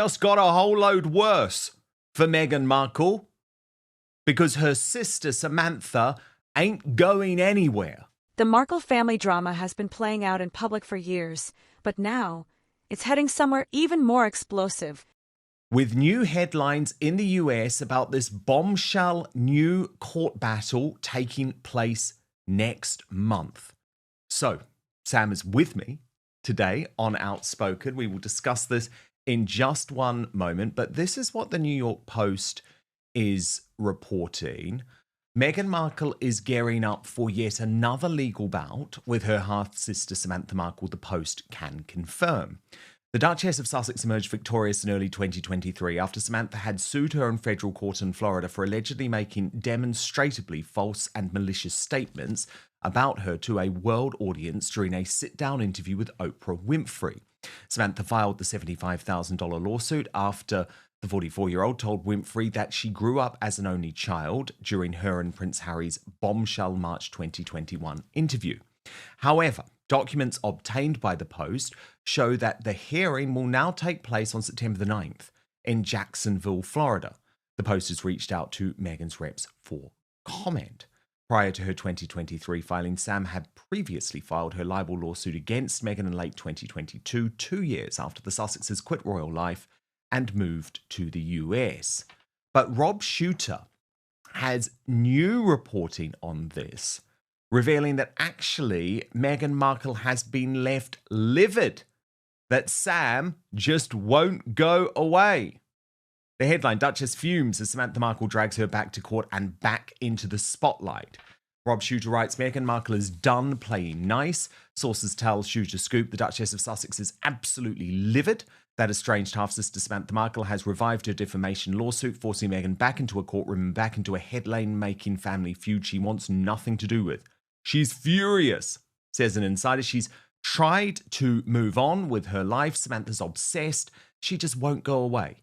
just got a whole load worse for Meghan Markle because her sister Samantha ain't going anywhere. The Markle family drama has been playing out in public for years, but now it's heading somewhere even more explosive. With new headlines in the US about this bombshell new court battle taking place next month. So, Sam is with me today on Outspoken. We will discuss this in just one moment, but this is what the New York Post is reporting. Meghan Markle is gearing up for yet another legal bout with her half-sister Samantha Markle, the Post can confirm. The Duchess of Sussex emerged victorious in early 2023 after Samantha had sued her in federal court in Florida for allegedly making demonstrably false and malicious statements about her to a world audience during a sit-down interview with Oprah Winfrey. Samantha filed the $75,000 lawsuit after the 44-year-old told Winfrey that she grew up as an only child during her and Prince Harry's bombshell March 2021 interview. However, documents obtained by the Post show that the hearing will now take place on September the 9th in Jacksonville, Florida. The Post has reached out to Meghan's reps for comment. Prior to her 2023 filing, Sam had previously filed her libel lawsuit against Meghan in late 2022, 2 years after the Sussexes quit royal life and moved to the US. But Rob Shooter has new reporting on this, revealing that actually Meghan Markle has been left livid, that Sam just won't go away. The headline, Duchess fumes as Samantha Markle drags her back to court and back into the spotlight. Rob Shooter writes, Meghan Markle is done playing nice. Sources tell Shooter Scoop the Duchess of Sussex is absolutely livid. That estranged half-sister Samantha Markle has revived her defamation lawsuit, forcing Meghan back into a courtroom and back into a headline-making family feud she wants nothing to do with. She's furious, says an insider. She's tried to move on with her life. Samantha's obsessed. She just won't go away.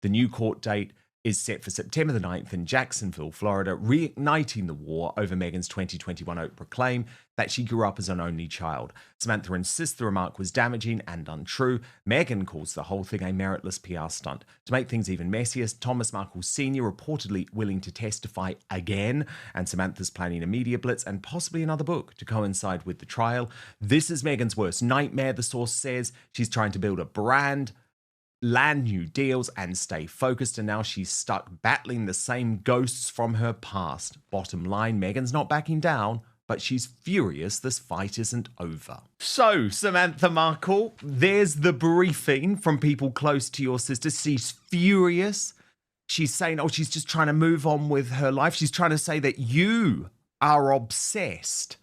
The new court date is set for September the 9th in Jacksonville, Florida, reigniting the war over Meghan's 2021 Oprah claim that she grew up as an only child. Samantha insists the remark was damaging and untrue. Meghan calls the whole thing a meritless PR stunt. To make things even messier, Thomas Markle Sr. reportedly willing to testify again, and Samantha's planning a media blitz and possibly another book to coincide with the trial. This is Meghan's worst nightmare, the source says. She's trying to build a brand, land new deals and stay focused, and now she's stuck battling the same ghosts from her past. Bottom line, Meghan's not backing down, but she's furious this fight isn't over. So, Samantha Markle, there's the briefing from people close to your sister. She's furious. She's saying, she's just trying to move on with her life. She's trying to say that you are obsessed.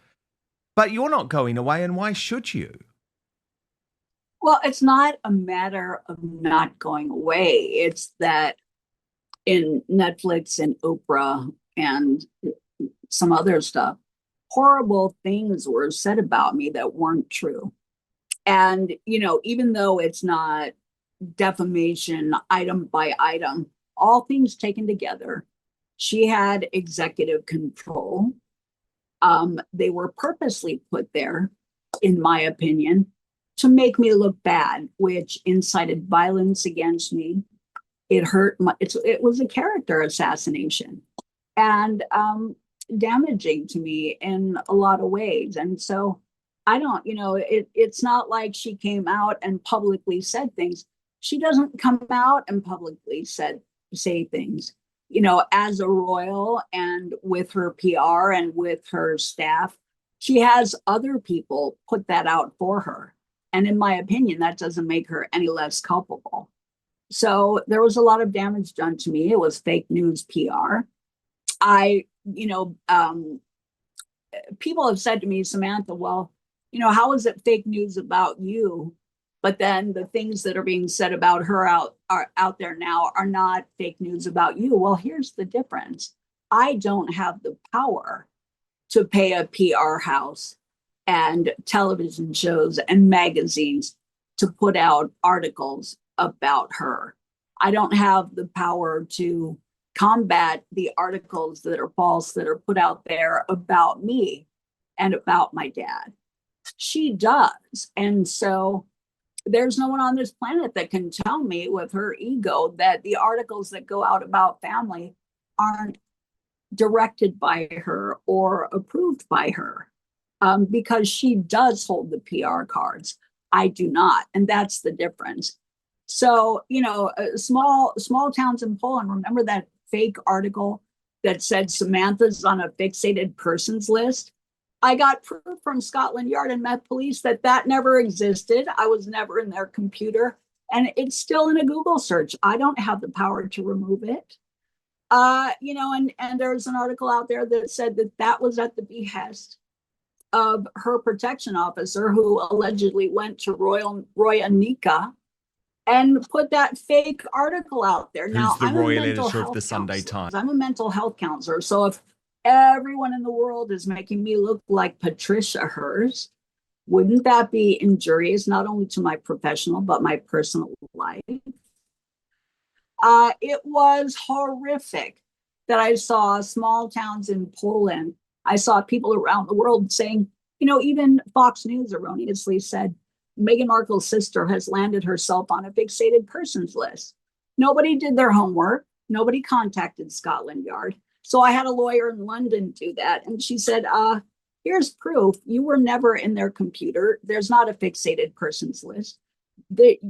But you're not going away, and why should you? Well, it's not a matter of not going away. It's that in Netflix and Oprah and some other stuff, horrible things were said about me that weren't true. And, even though it's not defamation item by item, all things taken together, she had executive control. They were purposely put there, in my opinion, to make me look bad, which incited violence against me. It hurt it was a character assassination and damaging to me in a lot of ways. And so I don't, it's not like she came out and publicly said things. She doesn't come out and publicly say things, as a royal and with her PR and with her staff. She has other people put that out for her. And in my opinion, that doesn't make her any less culpable. So there was a lot of damage done to me. It was fake news PR. People have said to me, Samantha, well, how is it fake news about you? But then the things that are being said about her out there now are not fake news about you. Well, here's the difference. I don't have the power to pay a PR house and television shows and magazines to put out articles about her. I don't have the power to combat the articles that are false that are put out there about me and about my dad. She does. And so there's no one on this planet that can tell me with her ego that the articles that go out about family aren't directed by her or approved by her, because she does hold the PR cards. I do not, and that's the difference. So, small towns in Poland. Remember that fake article that said Samantha's on a fixated persons list? I got proof from Scotland Yard and Met Police that that never existed. I was never in their computer, and it's still in a Google search. I don't have the power to remove it. And there's an article out there that said that that was at the behest of her protection officer, who allegedly went to Roy Anika and put that fake article out there. Who's now, the I'm royal editor of the Sunday Times? I'm a mental health counselor. So if everyone in the world is making me look like Patricia Hearst, wouldn't that be injurious, not only to my professional, but my personal life? It was horrific that I saw small towns in Poland. I saw people around the world saying, even Fox News erroneously said, Meghan Markle's sister has landed herself on a fixated persons list. Nobody did their homework. Nobody contacted Scotland Yard. So I had a lawyer in London do that. And she said, here's proof. You were never in their computer. There's not a fixated persons list.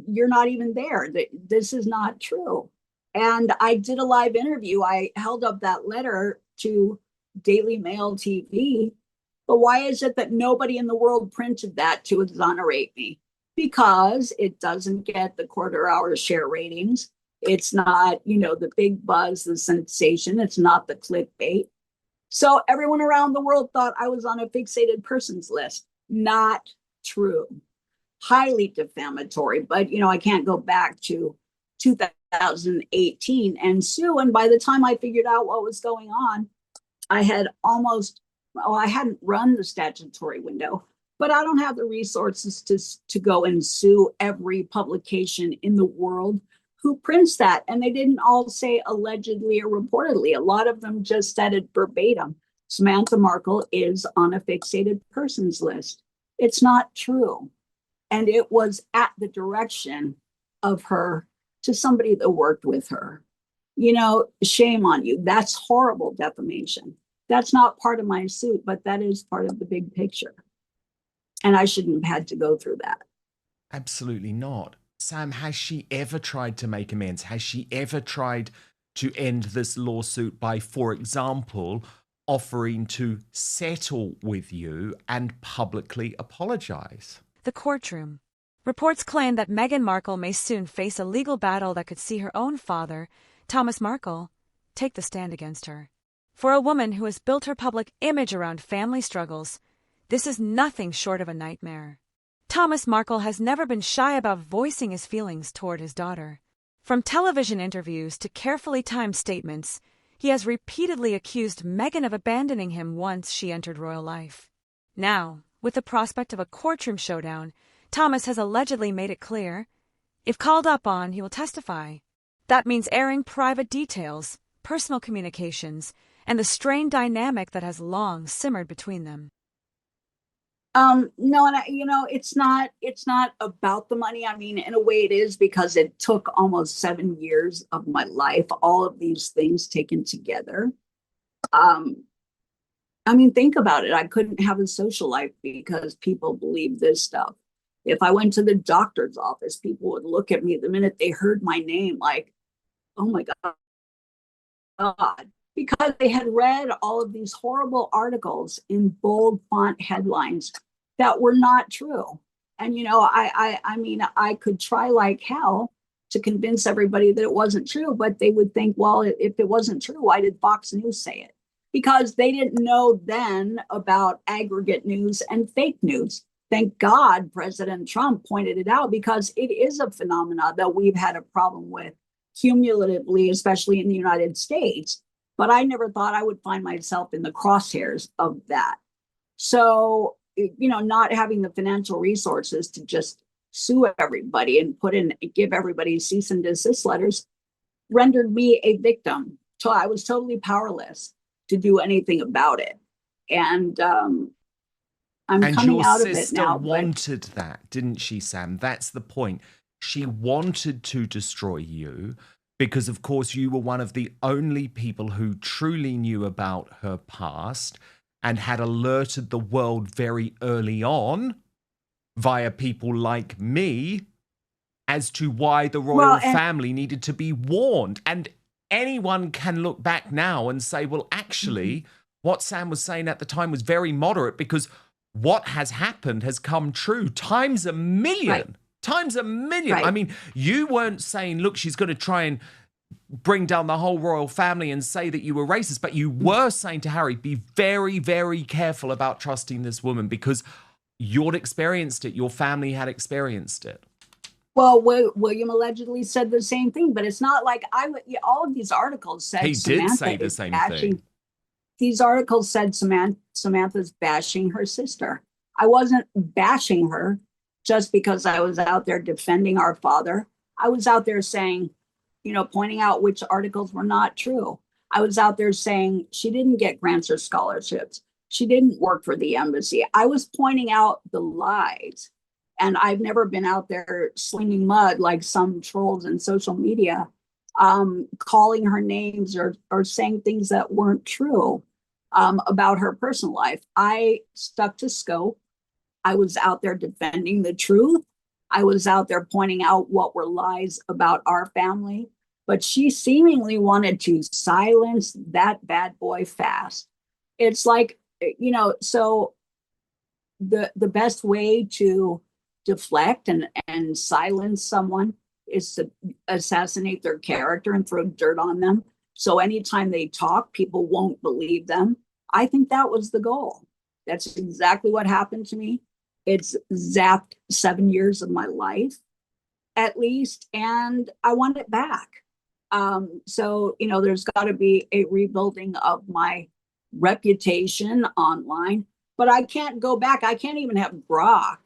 You're not even there. This is not true. And I did a live interview. I held up that letter to Daily Mail TV. But why is it that nobody in the world printed that to exonerate me? Because it doesn't get the quarter-hour share ratings. It's not, the big buzz, the sensation. It's not the clickbait. So everyone around the world thought I was on a fixated persons list. Not true. Highly defamatory. But, I can't go back to 2018 and sue. And by the time I figured out what was going on, I had I hadn't run the statutory window, but I don't have the resources to go and sue every publication in the world who prints that. And they didn't all say allegedly or reportedly. A lot of them just said it verbatim. Samantha Markle is on a fixated persons list. It's not true. And it was at the direction of her to somebody that worked with her. Shame on you. That's horrible defamation. That's not part of my suit, but that is part of the big picture. And I shouldn't have had to go through that. Absolutely not. Sam, has she ever tried to make amends? Has she ever tried to end this lawsuit by, for example, offering to settle with you and publicly apologize? The courtroom. Reports claim that Meghan Markle may soon face a legal battle that could see her own father, Thomas Markle, take the stand against her. For a woman who has built her public image around family struggles, this is nothing short of a nightmare. Thomas Markle has never been shy about voicing his feelings toward his daughter. From television interviews to carefully timed statements, he has repeatedly accused Meghan of abandoning him once she entered royal life. Now, with the prospect of a courtroom showdown, Thomas has allegedly made it clear, if called up on, he will testify. That means airing private details, personal communications, and the strained dynamic that has long simmered between them. No, and it's not about the money. I mean, in a way it is, because it took almost 7 years of my life, all of these things taken together. Think about it. I couldn't have a social life because people believe this stuff. If I went to the doctor's office, people would look at me the minute they heard my name like, oh my God. Because they had read all of these horrible articles in bold font headlines that were not true. And, I could try like hell to convince everybody that it wasn't true, but they would think, well, if it wasn't true, why did Fox News say it? Because they didn't know then about aggregate news and fake news. Thank God President Trump pointed it out, because it is a phenomenon that we've had a problem with cumulatively, especially in the United States. But I never thought I would find myself in the crosshairs of that. So, not having the financial resources to just sue everybody and give everybody cease and desist letters rendered me a victim. So I was totally powerless to do anything about it. And I'm And coming your out of it sister now. But wanted that, didn't she, Sam? That's the point. She wanted to destroy you because, of course, you were one of the only people who truly knew about her past and had alerted the world very early on via people like me as to why the royal family needed to be warned. And anyone can look back now and say, well, actually, what Sam was saying at the time was very moderate, because what has happened has come true times a million. Right. Times a million. Right. I mean, you weren't saying, look, she's going to try and bring down the whole royal family and say that you were racist, but you were saying to Harry, be very, very careful about trusting this woman, because you'd experienced it. Your family had experienced it. Well, William allegedly said the same thing, but it's not like all of these articles said He Samantha did say the is same bashing. thing. These articles said Samantha's bashing her sister. I wasn't bashing her just because I was out there defending our father. I was out there saying, pointing out which articles were not true. I was out there saying she didn't get grants or scholarships. She didn't work for the embassy. I was pointing out the lies. And I've never been out there slinging mud like some trolls in social media, calling her names or saying things that weren't true about her personal life. I stuck to scope. I was out there defending the truth. I was out there pointing out what were lies about our family. But she seemingly wanted to silence that bad boy fast. It's like, so the best way to deflect and silence someone is to assassinate their character and throw dirt on them. So anytime they talk, people won't believe them. I think that was the goal. That's exactly what happened to me. It's zapped 7 years of my life, at least, and I want it back. So, there's got to be a rebuilding of my reputation online, but I can't go back. I can't even have Grok.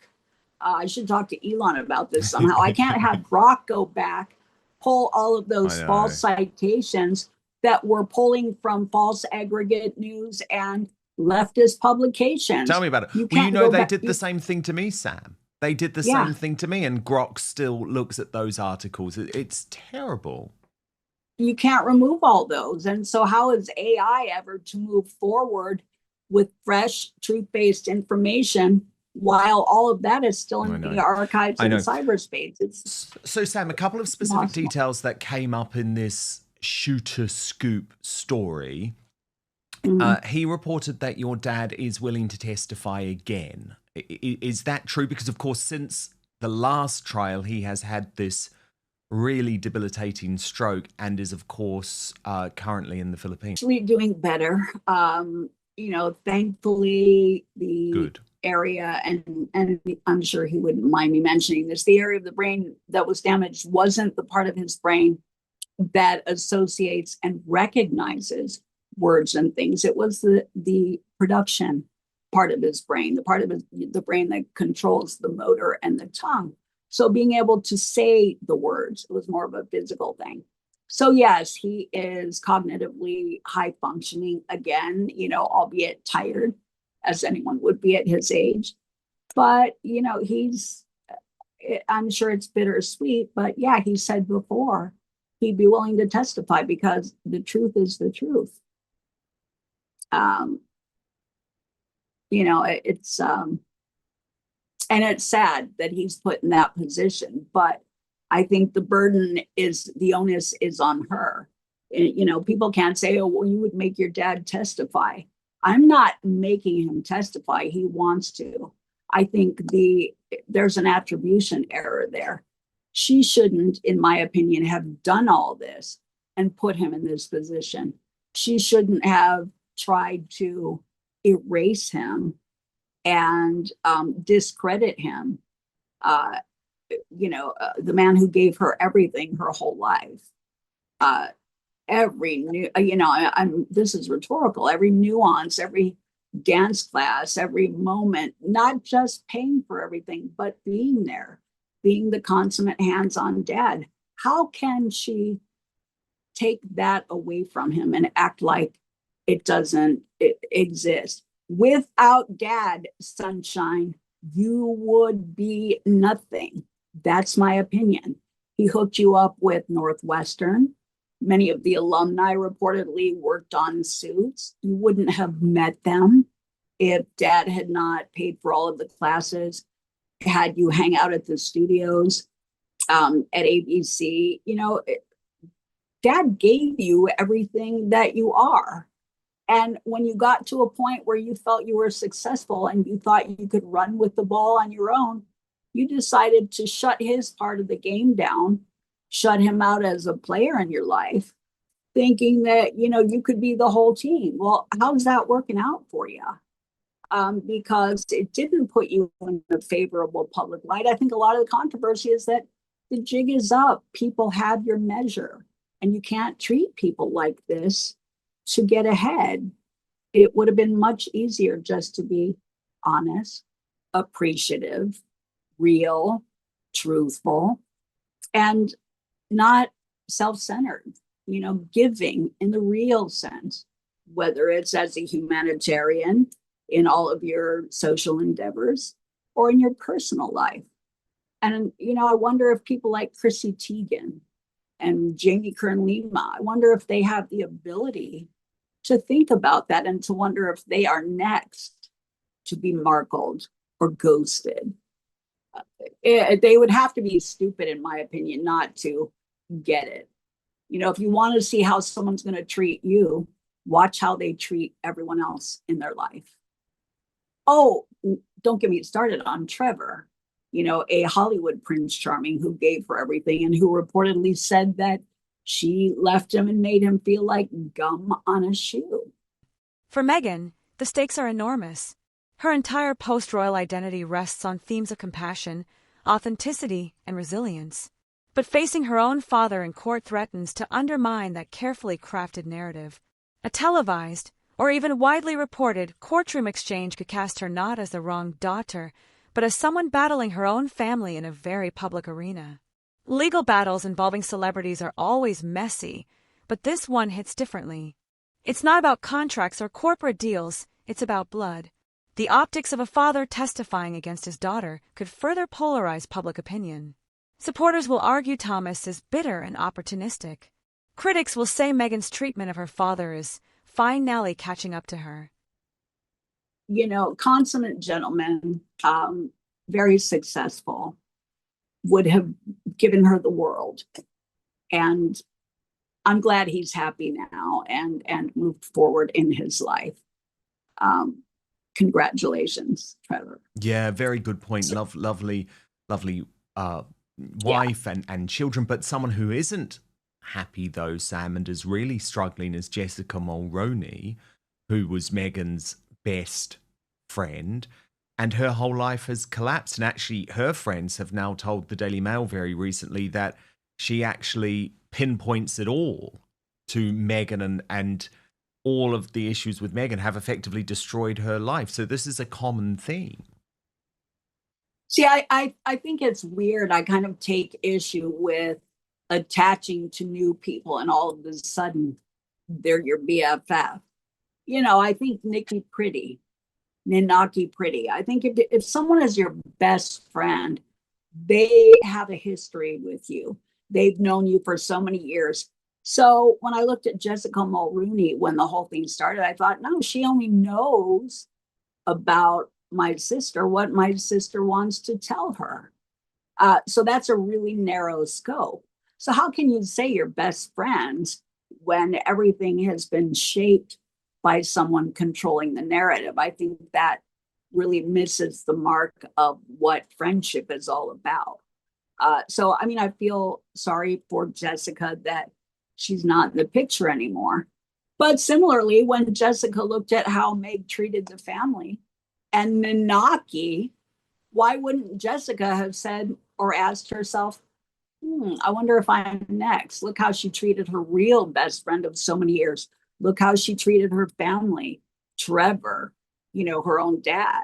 I should talk to Elon about this somehow. I can't have Grok go back, pull all of those false citations that were pulling from false aggregate news and leftist publications. Tell me about it. They did the same thing to me, Sam. They did the same thing to me, and Grok still looks at those articles. It's terrible. You can't remove all those. And so how is AI ever to move forward with fresh, truth-based information while all of that is still in the archives in cyberspace? So, Sam, a couple of specific details that came up in this shooter scoop story. He reported that your dad is willing to testify again. Is that true? Because, of course, since the last trial, he has had this really debilitating stroke and is, of course, currently in the Philippines. Actually doing better. Thankfully, the area, and I'm sure he wouldn't mind me mentioning this, the area of the brain that was damaged wasn't the part of his brain that associates and recognizes words and things. It was the production part of his brain, the part of the brain that controls the motor and the tongue. So being able to say the words, it was more of a physical thing. So yes, he is cognitively high functioning again, albeit tired, as anyone would be at his age. But, I'm sure it's bittersweet, but yeah, he said before he'd be willing to testify because the truth is the truth. It's and it's sad that he's put in that position, but I think the onus is on her. People can't say, oh, well, you would make your dad testify. I'm not making him testify. He wants to. I think there's an attribution error there. She shouldn't, in my opinion, have done all this and put him in this position. She shouldn't have tried to erase him and discredit him. The man who gave her everything her whole life. This is rhetorical. Every nuance, every dance class, every moment, not just paying for everything, but being there, being the consummate hands-on dad. How can she take that away from him and act like it doesn't exist? Without dad, sunshine, you would be nothing. That's my opinion. He hooked you up with Northwestern. Many of the alumni reportedly worked on suits. You wouldn't have met them if dad had not paid for all of the classes, had you hang out at the studios at ABC. Dad gave you everything that you are. And when you got to a point where you felt you were successful and you thought you could run with the ball on your own, you decided to shut his part of the game down, shut him out as a player in your life, thinking that, you could be the whole team. Well, how's that working out for you? Because it didn't put you in a favorable public light. I think a lot of the controversy is that the jig is up. People have your measure, and you can't treat people like this to get ahead. It would have been much easier just to be honest, appreciative, real, truthful, and not self-centered, giving in the real sense, whether it's as a humanitarian in all of your social endeavors or in your personal life. And, I wonder if people like Chrissy Teigen and Jamie Kern-Lima, I wonder if they have the ability to think about that and to wonder if they are next to be markled or ghosted. They would have to be stupid, in my opinion, not to get it. If you want to see how someone's going to treat you, watch how they treat everyone else in their life. Oh, don't get me started on Trevor, a Hollywood Prince Charming who gave her everything and who reportedly said that she left him and made him feel like gum on a shoe. For Meghan, the stakes are enormous. Her entire post-royal identity rests on themes of compassion, authenticity, and resilience. But facing her own father in court threatens to undermine that carefully crafted narrative. A televised, or even widely reported, courtroom exchange could cast her not as the wrong daughter, but as someone battling her own family in a very public arena. Legal battles involving celebrities are always messy, but this one hits differently. It's not about contracts or corporate deals, it's about blood. The optics of a father testifying against his daughter could further polarize public opinion. Supporters will argue Thomas is bitter and opportunistic. Critics will say Meghan's treatment of her father is finally catching up to her. Consummate gentleman, very successful, would have given her the world. And I'm glad he's happy now and moved forward in his life. Congratulations, Trevor. Yeah, very good point. Lovely wife and children, but someone who isn't happy though, Sam, and is really struggling is Jessica Mulroney, who was Meghan's best friend, and her whole life has collapsed. And actually her friends have now told the Daily Mail very recently that she actually pinpoints it all to Meghan, and all of the issues with Meghan have effectively destroyed her life. So this is a common theme. See, I think it's weird. I kind of take issue with attaching to new people and all of a sudden they're your BFF. I think Ninaki Pretty. I think if someone is your best friend, they have a history with you. They've known you for so many years. So when I looked at Jessica Mulroney when the whole thing started, I thought, no, she only knows about my sister, what my sister wants to tell her. So that's a really narrow scope. So how can you say you're best friends when everything has been shaped by someone controlling the narrative? I think that really misses the mark of what friendship is all about. So, I feel sorry for Jessica that she's not in the picture anymore. But similarly, when Jessica looked at how Meg treated the family and Ninaki, why wouldn't Jessica have said or asked herself, I wonder if I'm next. Look how she treated her real best friend of so many years. Look how she treated her family, Trevor, her own dad.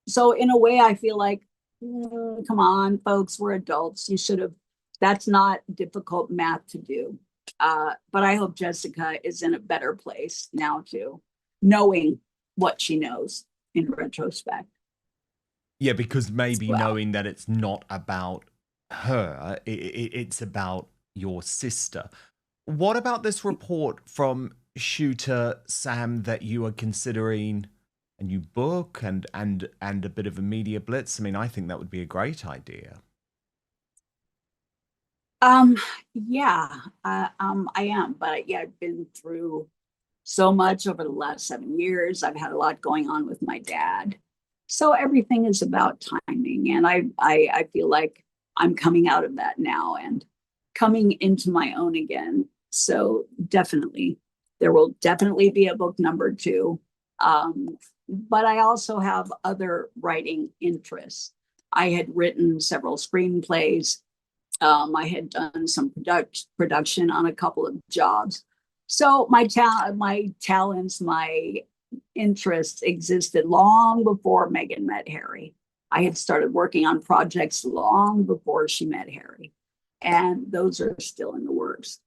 So in a way, I feel like, come on, folks, we're adults. You should have, that's not difficult math to do. But I hope Jessica is in a better place now too, knowing what she knows in retrospect. Yeah, because maybe Well, knowing that it's not about her, it's about your sister. What about this report from shooter Sam that you are considering a new book and a bit of a media blitz? I mean, I think that would be a great idea. um, yeah, I am, but yeah, I've been through so much over the last 7 years. I've had a lot going on with my dad. So everything is about timing. And I feel like I'm coming out of that now and coming into my own again. So definitely, there will definitely be a book number two. But I also have other writing interests. I had written several screenplays. I had done some production on a couple of jobs. So my talents, my interests existed long before Meghan met Harry. I had started working on projects long before she met Harry, and those are still in the works.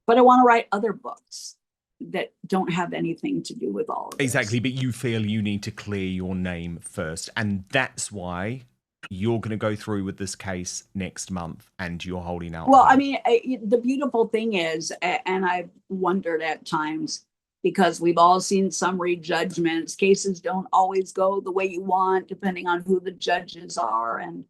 But I want to write other books that don't have anything to do with all of this. Exactly, but you feel you need to clear your name first, and that's why you're going to go through with this case next month, and you're holding out. Well, I mean, the beautiful thing is, and I've wondered at times, because we've all seen summary judgments, cases don't always go the way you want, depending on who the judges are and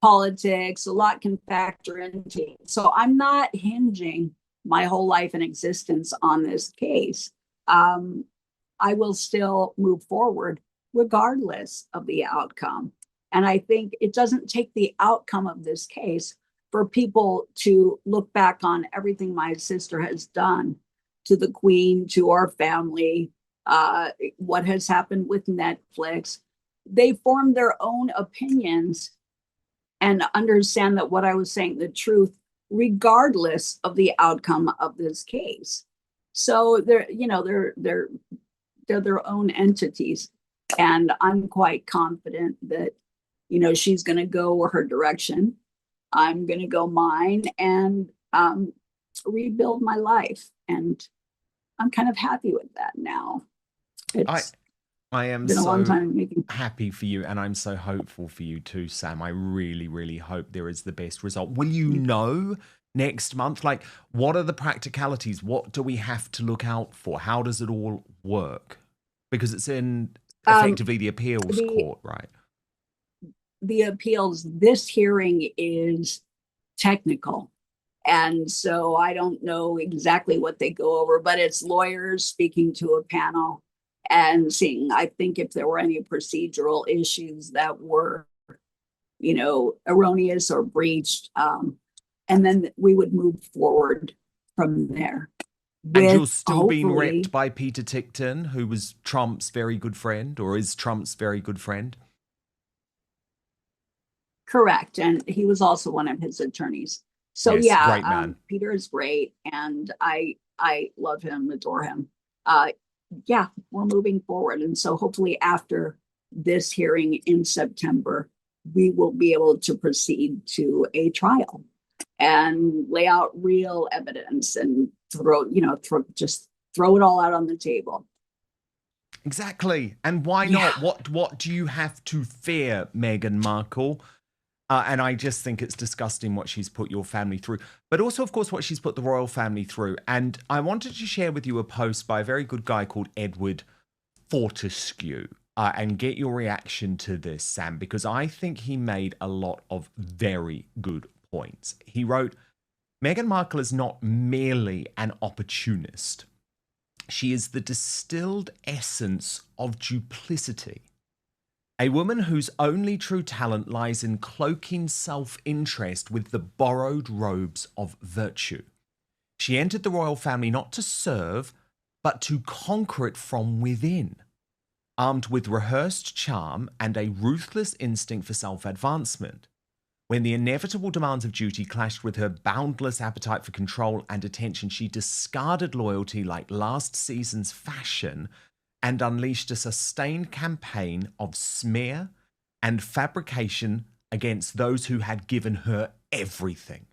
politics. A lot can factor into it. So I'm not hinging my whole life and existence on this case. I will still move forward regardless of the outcome. And I think it doesn't take the outcome of this case for people to look back on everything my sister has done to the Queen, to our family, what has happened with Netflix. They form their own opinions and understand that what I was saying, the truth, regardless of the outcome of this case. So they're their own entities. And I'm quite confident that, she's going to go her direction. I'm going to go mine and rebuild my life. And I'm kind of happy with that now. I am been a long time making. Happy for you, and I'm so hopeful for you too, Sam. I really, really hope there is the best result. Will you know next month? Like, what are the practicalities? What do we have to look out for? How does it all work? Because it's in effectively the appeals court, right? The appeals, this hearing is technical. And so I don't know exactly what they go over, but it's lawyers speaking to a panel and seeing, I think, if there were any procedural issues that were, erroneous or breached. And then we would move forward from there. And you're still being repped by Peter Tickton, who was Trump's very good friend, or is Trump's very good friend. Correct. And he was also one of his attorneys. So yes, yeah, great man. Peter is great. And I love him, adore him. Yeah, we're moving forward. And so hopefully after this hearing in September, we will be able to proceed to a trial and lay out real evidence and throw it all out on the table. Exactly. And why not? What do you have to fear, Meghan Markle? And I just think it's disgusting what she's put your family through, but also, of course, what she's put the royal family through. And I wanted to share with you a post by a very good guy called Edward Fortescue and get your reaction to this, Sam, because I think he made a lot of very good points. He wrote, Meghan Markle is not merely an opportunist. She is the distilled essence of duplicity. A woman whose only true talent lies in cloaking self-interest with the borrowed robes of virtue. She entered the royal family not to serve, but to conquer it from within, armed with rehearsed charm and a ruthless instinct for self-advancement. When the inevitable demands of duty clashed with her boundless appetite for control and attention, she discarded loyalty like last season's fashion and unleashed a sustained campaign of smear and fabrication against those who had given her everything.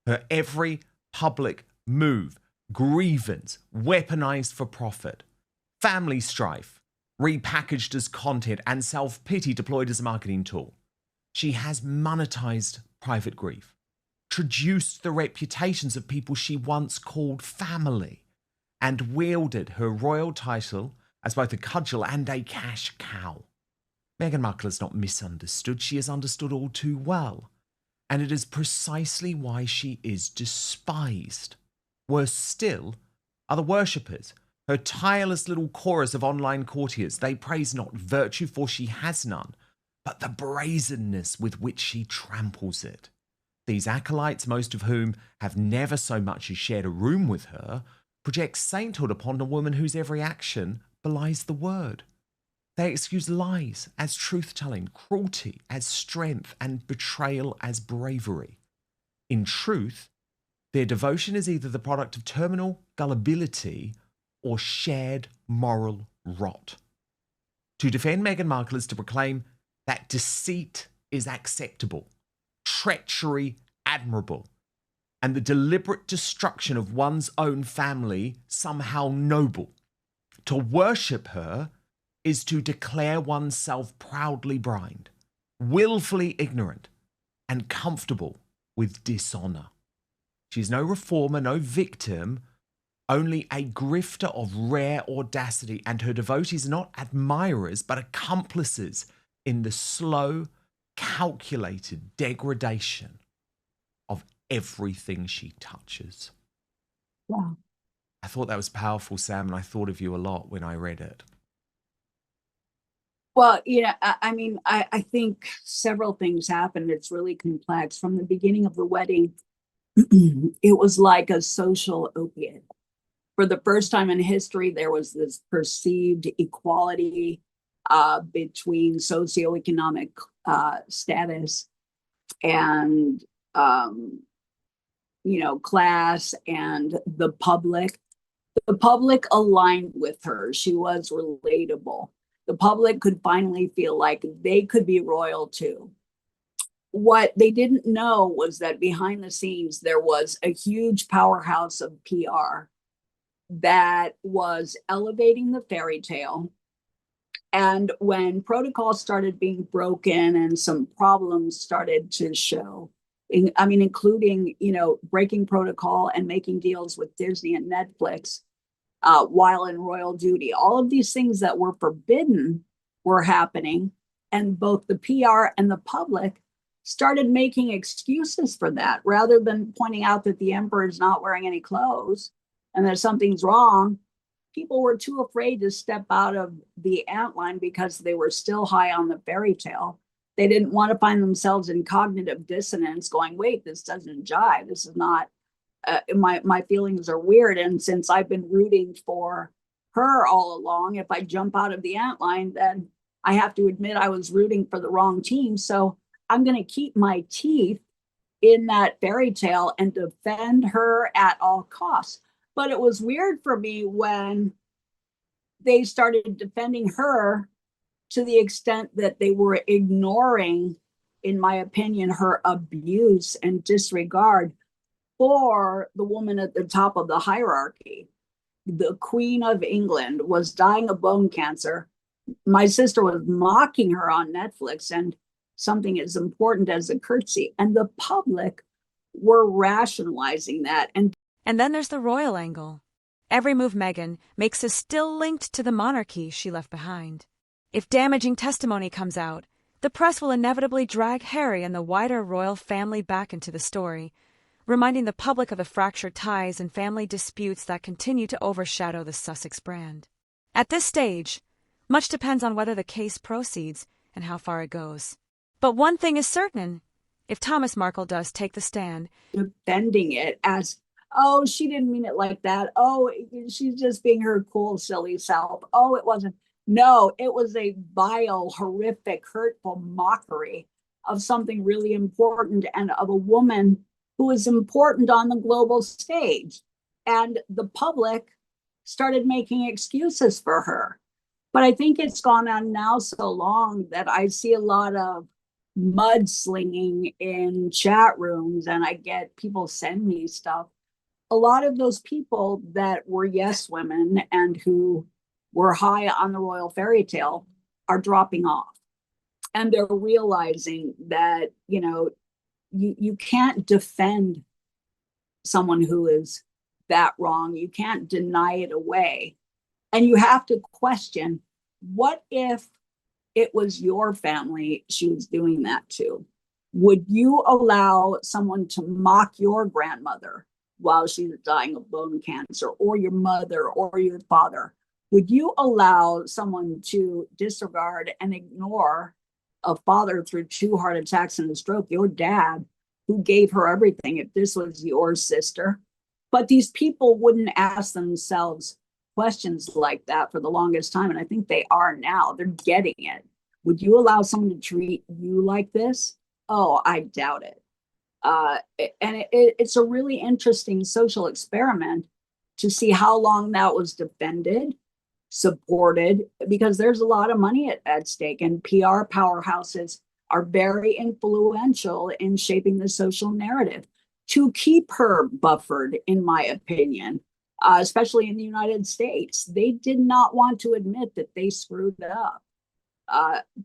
Her every public move, grievance, weaponized for profit. family strife, repackaged as content, and self-pity deployed as a marketing tool. She has monetized private grief, traduced the reputations of people she once called family, and wielded her royal title as both a cudgel and a cash cow. Meghan Markle is not misunderstood. She is understood all too well. And it is precisely why she is despised. Worse still are the worshippers, her tireless little chorus of online courtiers. They praise not virtue, for she has none, but the brazenness with which she tramples it. These acolytes, most of whom have never so much as shared a room with her, project sainthood upon a woman whose every action belies the word. They excuse lies as truth-telling, cruelty as strength, and betrayal as bravery. In truth, their devotion is either the product of terminal gullibility or shared moral rot. To defend Meghan Markle is to proclaim that deceit is acceptable, treachery admirable, and the deliberate destruction of one's own family somehow noble. To worship her is to declare oneself proudly blind, willfully ignorant, and comfortable with dishonor. She is no reformer, no victim, only a grifter of rare audacity, and her devotees are not admirers, but accomplices in the slow, calculated degradation of everything she touches. Wow. I thought that was powerful, Sam, and I thought of you a lot when I read it. Well, I think several things happened. It's really complex. From the beginning of the wedding, it was like a social opiate. For the first time in history, there was this perceived equality between socioeconomic status and, class and the public. The public aligned with her. She was relatable. The public could finally feel like they could be royal too. What they didn't know was that behind the scenes, there was a huge powerhouse of PR that was elevating the fairy tale. And when protocols started being broken and some problems started to show, including, breaking protocol and making deals with Disney and Netflix, while in royal duty. All of these things that were forbidden were happening, and both the PR and the public started making excuses for that rather than pointing out that the emperor is not wearing any clothes and that something's wrong. People were too afraid to step out of the antline because they were still high on the fairy tale. They didn't want to find themselves in cognitive dissonance going, wait, this doesn't jive. This is not my feelings are weird. And since I've been rooting for her all along, if I jump out of the antline, then I have to admit I was rooting for the wrong team. So I'm going to keep my teeth in that fairy tale and defend her at all costs. But it was weird for me when they started defending her to the extent that they were ignoring, in my opinion, her abuse and disregard for the woman at the top of the hierarchy. The Queen of England was dying of bone cancer. My sister was mocking her on Netflix and something as important as a curtsy. And the public were rationalizing that. And then there's the royal angle. Every move Meghan makes is still linked to the monarchy she left behind. If damaging testimony comes out, the press will inevitably drag Harry and the wider royal family back into the story, reminding the public of the fractured ties and family disputes that continue to overshadow the Sussex brand. At this stage, much depends on whether the case proceeds and how far it goes. But one thing is certain: if Thomas Markle does take the stand, defending it as, oh, she didn't mean it like that. Oh, she's just being her cool, silly self. Oh, it wasn't. No, it was a vile, horrific, hurtful mockery of something really important and of a woman who is important on the global stage. And the public started making excuses for her. But I think it's gone on now so long that I see a lot of mudslinging in chat rooms, and I get people send me stuff. A lot of those people that were yes women and who were high on the royal fairy tale are dropping off. And they're realizing that, you can't defend someone who is that wrong. You can't deny it away. And you have to question, what if it was your family she was doing that to? Would you allow someone to mock your grandmother while she was dying of bone cancer, or your mother or your father? Would you allow someone to disregard and ignore a father through 2 heart attacks and a stroke, your dad, who gave her everything, if this was your sister? But these people wouldn't ask themselves questions like that for the longest time. And I think they are now. They're getting it. Would you allow someone to treat you like this? Oh, I doubt it. It's a really interesting social experiment to see how long that was defended, supported, because there's a lot of money at stake, and PR powerhouses are very influential in shaping the social narrative to keep her buffered, in my opinion, especially in the United States. They did not want to admit that they screwed it up,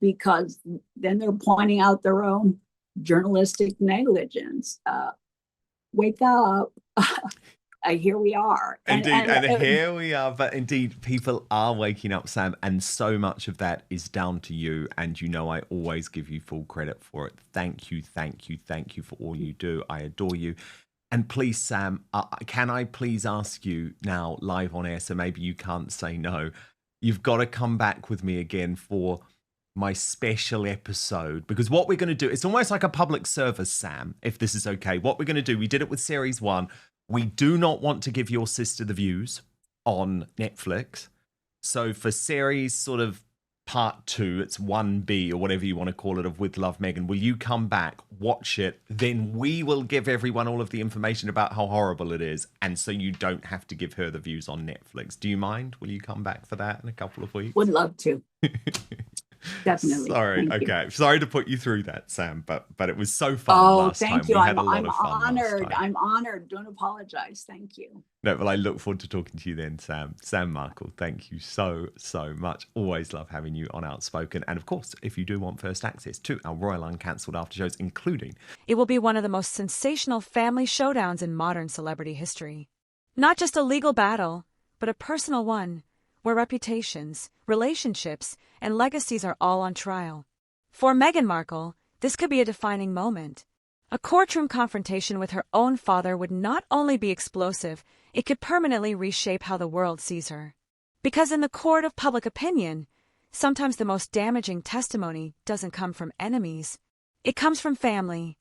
because then they're pointing out their own journalistic negligence. Wake up. Here we are. And here we are. But indeed, people are waking up, Sam, and so much of that is down to you. And I always give you full credit for it. Thank you for all you do. I adore you. And please, Sam, can I please ask you now, live on air, so maybe you can't say no, you've got to come back with me again for my special episode, because what we're going to do, it's almost like a public service, Sam, if this is okay. What we're going to do, we did it with series 1. We do not want to give your sister the views on Netflix. So for series sort of part 2, it's 1B or whatever you want to call it, of With Love, Meghan, will you come back, watch it, then we will give everyone all of the information about how horrible it is, and so you don't have to give her the views on Netflix. Do you mind? Will you come back for that in a couple of weeks? Would love to. Definitely. Sorry. Okay. Sorry to put you through that, Sam, but it was so fun last time. Thank you. We had a lot of fun honored. last time. I'm honored. Don't apologize. Thank you. No, well, I look forward to talking to you then, Sam. Sam Markle, thank you so much. Always love having you on Outspoken. And of course, if you do want first access to our Royal Uncancelled after shows, including... It will be one of the most sensational family showdowns in modern celebrity history. Not just a legal battle, but a personal one, where reputations, relationships, and legacies are all on trial. For Meghan Markle, this could be a defining moment. A courtroom confrontation with her own father would not only be explosive, it could permanently reshape how the world sees her. Because in the court of public opinion, sometimes the most damaging testimony doesn't come from enemies. It comes from family,